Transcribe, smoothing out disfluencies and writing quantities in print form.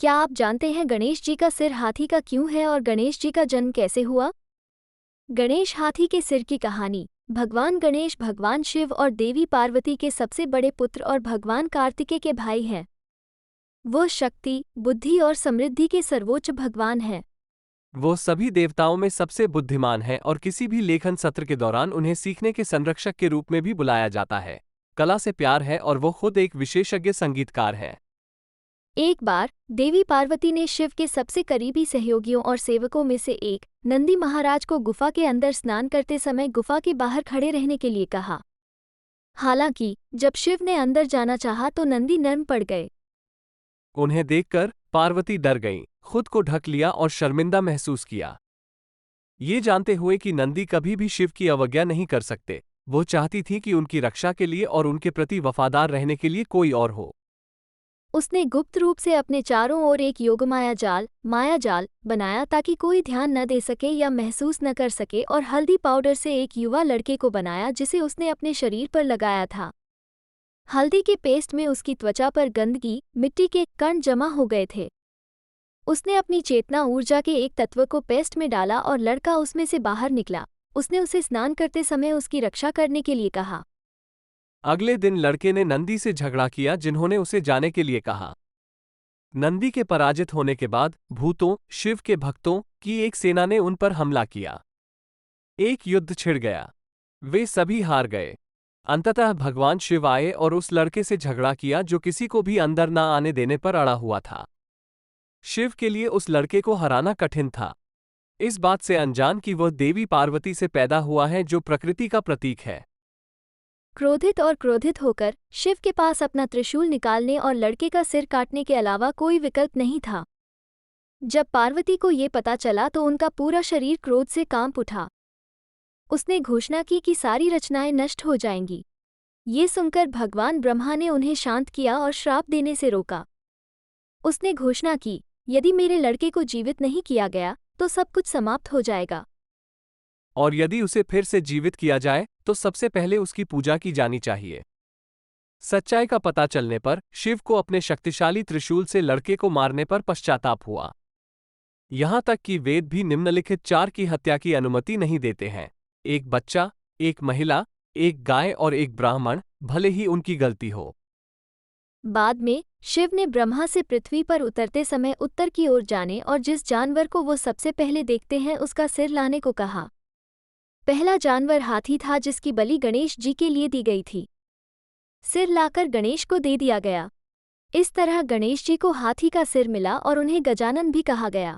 क्या आप जानते हैं गणेश जी का सिर हाथी का क्यों है और गणेश जी का जन्म कैसे हुआ? गणेश हाथी के सिर की कहानी। भगवान गणेश भगवान शिव और देवी पार्वती के सबसे बड़े पुत्र और भगवान कार्तिकेय के भाई हैं। वो शक्ति, बुद्धि और समृद्धि के सर्वोच्च भगवान हैं। वो सभी देवताओं में सबसे बुद्धिमान है और किसी भी लेखन सत्र के दौरान उन्हें सीखने के संरक्षक के रूप में भी बुलाया जाता है। कला से प्यार है और वो खुद एक विशेषज्ञ संगीतकार है। एक बार देवी पार्वती ने शिव के सबसे करीबी सहयोगियों और सेवकों में से एक नंदी महाराज को गुफा के अंदर स्नान करते समय गुफा के बाहर खड़े रहने के लिए कहा। हालांकि जब शिव ने अंदर जाना चाहा तो नंदी नर्म पड़ गए। उन्हें देखकर पार्वती डर गईं, खुद को ढक लिया और शर्मिंदा महसूस किया। ये जानते हुए कि नंदी कभी भी शिव की अवज्ञा नहीं कर सकते, वो चाहती थी कि उनकी रक्षा के लिए और उनके प्रति वफादार रहने के लिए कोई और हो। उसने गुप्त रूप से अपने चारों ओर एक माया जाल बनाया ताकि कोई ध्यान न दे सके या महसूस न कर सके और हल्दी पाउडर से एक युवा लड़के को बनाया जिसे उसने अपने शरीर पर लगाया था। हल्दी के पेस्ट में उसकी त्वचा पर गंदगी, मिट्टी के कण जमा हो गए थे। उसने अपनी चेतना ऊर्जा के एक तत्व को पेस्ट में डाला और लड़का उसमें से बाहर निकला। उसने उसे स्नान करते समय उसकी रक्षा करने के लिए कहा। अगले दिन लड़के ने नंदी से झगड़ा किया, जिन्होंने उसे जाने के लिए कहा। नंदी के पराजित होने के बाद भूतों, शिव के भक्तों की एक सेना ने उन पर हमला किया। एक युद्ध छिड़ गया। वे सभी हार गए। अंततः भगवान शिव आए और उस लड़के से झगड़ा किया जो किसी को भी अंदर न आने देने पर अड़ा हुआ था। शिव के लिए उस लड़के को हराना कठिन था, इस बात से अनजान कि वह देवी पार्वती से पैदा हुआ है जो प्रकृति का प्रतीक है। क्रोधित होकर शिव के पास अपना त्रिशूल निकालने और लड़के का सिर काटने के अलावा कोई विकल्प नहीं था। जब पार्वती को ये पता चला तो उनका पूरा शरीर क्रोध से कांप उठा। उसने घोषणा की कि सारी रचनाएं नष्ट हो जाएंगी। ये सुनकर भगवान ब्रह्मा ने उन्हें शांत किया और श्राप देने से रोका। उसने घोषणा की, यदि मेरे लड़के को जीवित नहीं किया गया तो सब कुछ समाप्त हो जाएगा। और यदि उसे फिर से जीवित किया जाए तो सबसे पहले उसकी पूजा की जानी चाहिए। सच्चाई का पता चलने पर शिव को अपने शक्तिशाली त्रिशूल से लड़के को मारने पर पश्चाताप हुआ। यहां तक कि वेद भी निम्नलिखित 4 की हत्या की अनुमति नहीं देते हैं: एक बच्चा, एक महिला, एक गाय और एक ब्राह्मण, भले ही उनकी गलती हो। बाद में शिव ने ब्रह्मा से पृथ्वी पर उतरते समय उत्तर की ओर जाने और जिस जानवर को वो सबसे पहले देखते हैं उसका सिर लाने को कहा। पहला जानवर हाथी था जिसकी बलि गणेश जी के लिए दी गई थी। सिर लाकर गणेश को दे दिया गया। इस तरह गणेश जी को हाथी का सिर मिला और उन्हें गजानन भी कहा गया।